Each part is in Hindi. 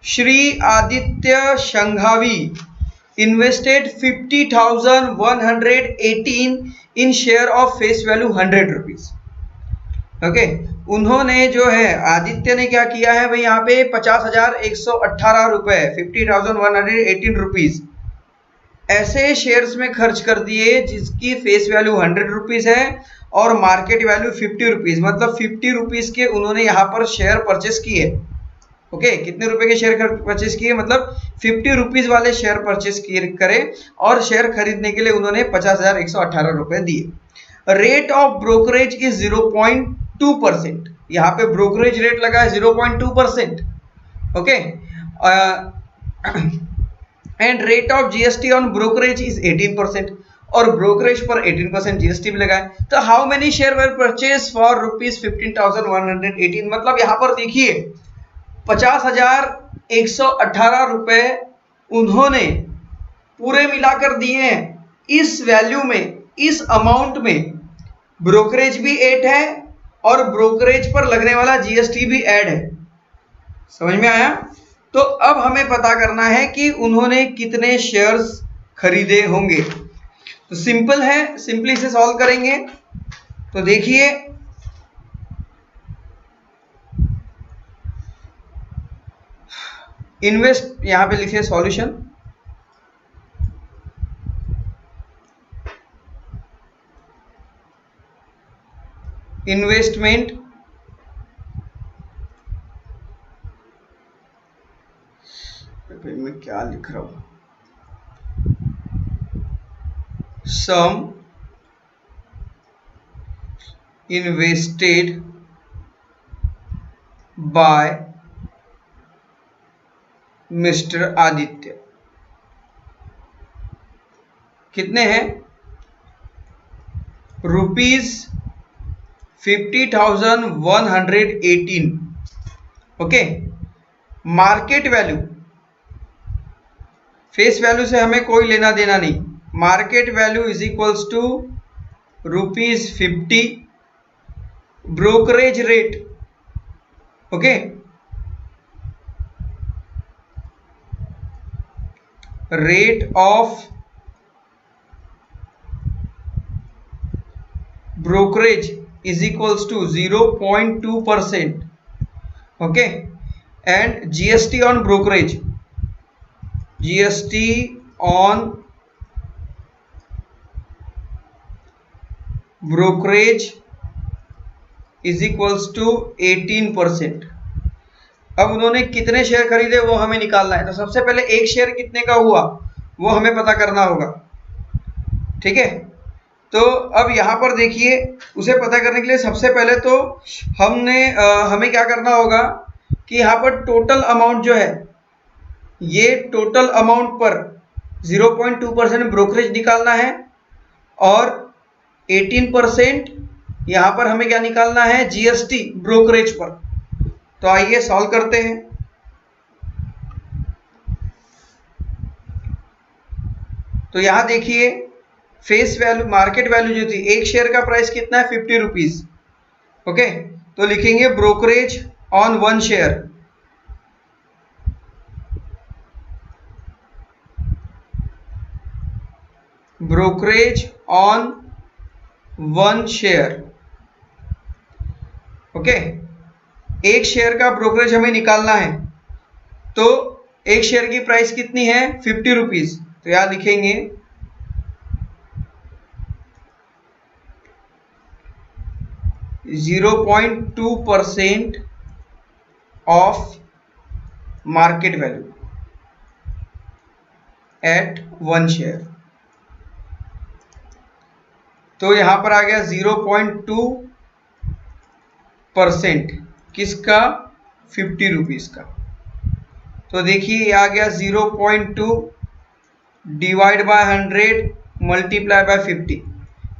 Shri Aditya Sanghavi invested 50,118 in share of face value 100 rupees। Okay, उन्होंने जो है आदित्य ने क्या किया है भाई, यहाँ पे 50,118 रुपए 50,118 रुपीज ऐसे शेयर्स में खर्च कर दिए जिसकी फेस वैल्यू 100 रुपीज है और मार्केट वैल्यू 50 रुपीज, मतलब 50 रुपीज के उन्होंने यहाँ पर शेयर परचेस किए। ओके, कितने रुपए के शेयर परचेस किए, मतलब 50 रुपीज वाले शेयर परचेस करे और शेयर खरीदने के लिए उन्होंने 50,118 रुपए दिए। रेट ऑफ ब्रोकरेज इज 0.2%, यहाँ पे ब्रोकरेज रेट लगा है 0.2%। Okay, and rate of GST on brokerage is 18% और ब्रोकरेज पर 18% जीएसटी भी लगा है। तो how many share were purchase for ₹15,118, मतलब यहाँ पर देखिए 50,118 रुपए उन्होंने पूरे मिलाकर दिए हैं। इस वैल्यू में, इस अमाउंट में ब्रोकरेज भी 8 है और ब्रोकरेज पर लगने वाला जीएसटी भी ऐड है। समझ में आया? तो अब हमें पता करना है कि उन्होंने कितने शेयर्स खरीदे होंगे। तो सिंपल है, सिंपली इसे सॉल्व करेंगे। तो देखिए इन्वेस्ट, यहां पे लिखिए सॉल्यूशन। इन्वेस्टमेंट मैं क्या लिख रहा हूं, sum invested by mister Aditya कितने हैं, ₹50,118। Okay, market value, face value से हमें कोई लेना देना नहीं, market value is equals to ₹50। Brokerage rate, okay, rate of brokerage is equals to 0.2%, okay, and GST on brokerage, GST on brokerage is equals to 18%। अब उन्होंने कितने शेयर खरीदे वो हमें निकालना है। तो सबसे पहले एक शेयर कितने का हुआ वो हमें पता करना होगा, ठीक है। तो अब यहाँ पर देखिए, उसे पता करने के लिए सबसे पहले तो हमें क्या करना होगा कि यहाँ पर टोटल अमाउंट जो है, ये टोटल अमाउंट पर 0.2% ब्रोकरेज निकालना है और 18% यहाँ पर हमें क्या निकालना है, जीएसटी ब्रोकरेज पर। तो आइए सॉल्व करते हैं। तो यहाँ देखिए फेस वैल्यू, मार्केट वैल्यू जो थी, एक शेयर का प्राइस कितना है, 50 रुपीज। ओके, तो लिखेंगे brokerage on one share, brokerage on one share. Okay, एक शेयर का ब्रोकरेज हमें निकालना है, तो एक शेयर की प्राइस कितनी है, 50 रुपीज। तो यहां लिखेंगे 0.2% of market value at one share. तो यहां पर आ गया 0.2% किसका, 50 रुपीज का। तो देखिए ये आ गया 0.2 डिवाइड बाय 100 मल्टीप्लाई बाय 50।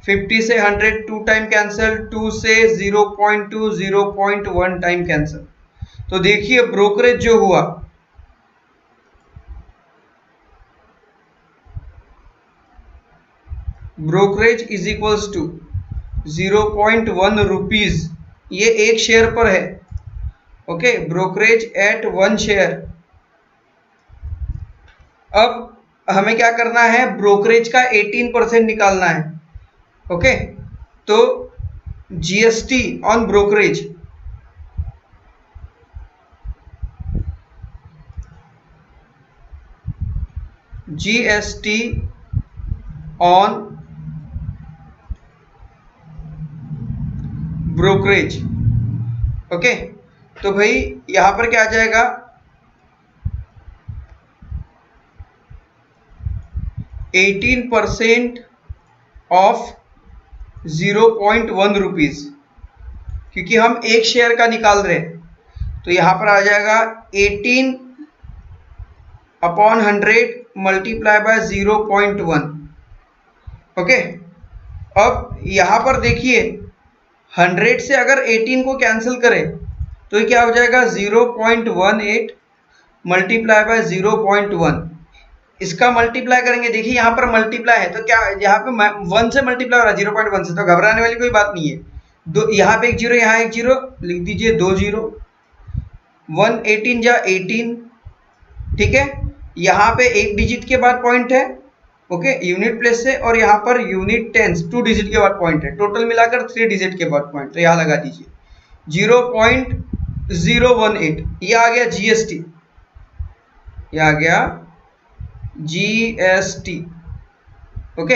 50 से 100 2 टाइम कैंसिल, 2 से 0.2 0.1 टाइम कैंसिल। तो देखिए ब्रोकरेज जो हुआ, brokerage is equals to 0.1 rupees, ये एक शेयर पर है। Okay, brokerage at one share अब हमें क्या करना है, ब्रोकरेज का 18% निकालना है। ओके, तो GST on brokerage, GST on brokerage. Okay, तो भाई यहां पर क्या आ जाएगा, 18% ऑफ 0.1 रुपीज, क्योंकि हम एक शेयर का निकाल रहे हैं, तो यहां पर आ जाएगा 18/100 मल्टीप्लाई बाय 0.1। ओके, अब यहां पर देखिए 100 से अगर 18 को कैंसिल करें तो ये क्या हो जाएगा, 0.18 मल्टीप्लाई बाय 0.1। इसका मल्टीप्लाई करेंगे, देखिए यहाँ पर मल्टीप्लाई है तो क्या यहाँ पे 1 से मल्टीप्लाई हो रहा है 0.1 से, तो घबराने वाली कोई बात नहीं है। दो यहाँ पे एक जीरो, यहाँ एक जीरो, लिख दीजिए 2 जीरो, 118 जा 18, ठीक है। यहाँ पे एक डिजिट के बाद पॉइंट है, ओके, यूनिट प्लेस से, और यहाँ पर यूनिट टेंस 2 डिजिट के बाद पॉइंट है, टोटल मिलाकर 3 डिजिट के बाद पॉइंट, तो यहाँ लगा दीजिए 0.018। ये आ गया जीएसटी, ये आ गया जीएसटी। ओके,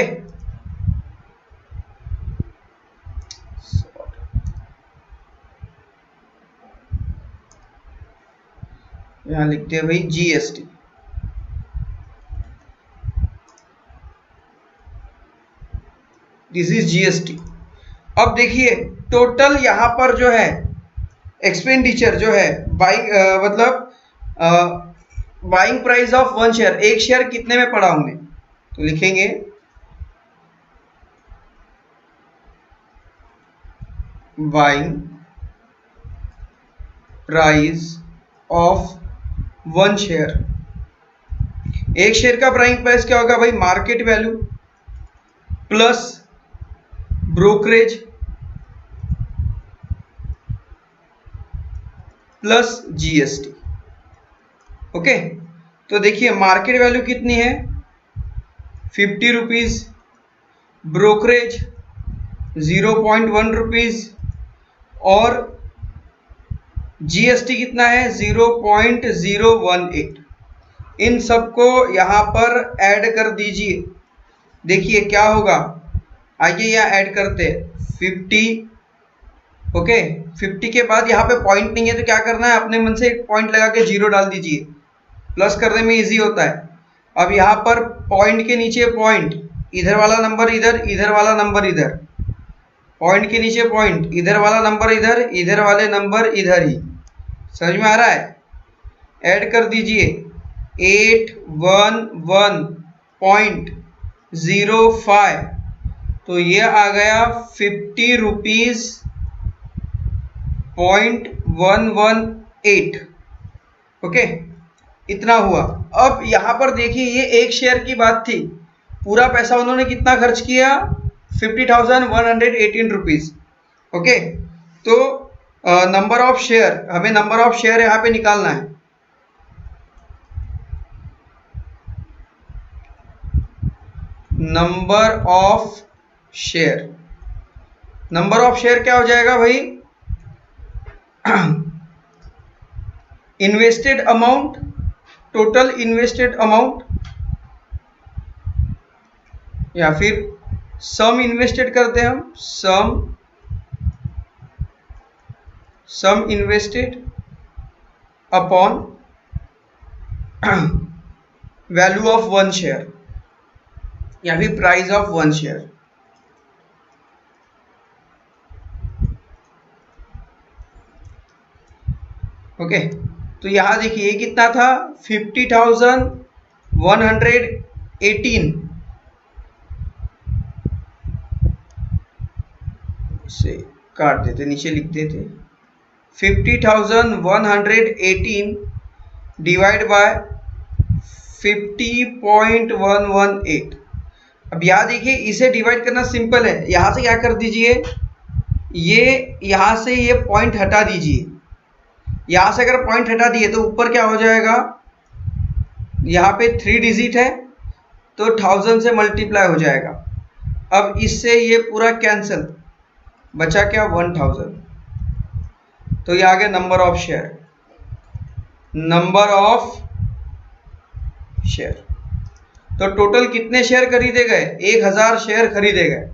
यहां लिखते हैं भाई जीएसटी। This is GST. अब देखिए टोटल यहां पर जो है एक्सपेंडिचर जो है बाइंग मतलब बाइंग प्राइस ऑफ 1 शेयर, एक शेयर कितने में पड़ा हमने, तो लिखेंगे बाइंग प्राइस ऑफ 1 शेयर। एक शेयर का बाइंग प्राइस क्या होगा भाई, market value plus brokerage plus GST. Okay, तो देखिए मार्केट वैल्यू कितनी है 50 रुपीज, ब्रोकरेज 0.1 रुपीज, और जीएसटी कितना है 0.018। इन सबको यहां पर ऐड कर दीजिए, देखिए क्या होगा, आइए यहाँ ऐड करते हैं 50। ओके, 50 के बाद यहाँ पे पॉइंट नहीं है तो क्या करना है, अपने मन से एक पॉइंट लगा के 0 डाल दीजिए, प्लस करने में इजी होता है। अब यहाँ पर पॉइंट के नीचे पॉइंट, इधर वाला नंबर इधर, इधर वाला नंबर इधर, पॉइंट के नीचे पॉइंट, इधर वाला नंबर इधर, इधर वाले नंबर इधर ही, समझ में आ रहा है। ऐड कर दीजिए 811.05, तो ये आ गया 50 रुपीज .118। ओके, इतना हुआ। अब यहां पर देखिए ये एक शेयर की बात थी, पूरा पैसा उन्होंने कितना खर्च किया 50,118 रुपीज। ओके, तो नंबर ऑफ शेयर, हमें नंबर ऑफ शेयर यहां पे निकालना है। Number of share, number of share क्या हो जाएगा भाई, invested amount, total invested amount, या फिर सम इन्वेस्टेड करते हैं हम, sum invested upon value of 1 share, या फिर प्राइस ऑफ 1 शेयर। ओके, तो यहां देखिए कितना था 50,118, इसे काट देते, नीचे लिख देते 50,118 डिवाइड बाय 50.118। अब यहां देखिए इसे डिवाइड करना सिंपल है, यहां से क्या कर दीजिए, ये यहां से ये पॉइंट हटा दीजिए, यहां से अगर पॉइंट हटा दिए तो ऊपर क्या हो जाएगा यहाँ पे 3 डिजिट है तो 1000 से मल्टीप्लाई हो जाएगा। अब इससे ये पूरा कैंसिल, बचा क्या 1000। तो ये आ गया number of share, number of share. तो टोटल कितने शेयर खरीदे गए? 1000 शेयर खरीदे गए।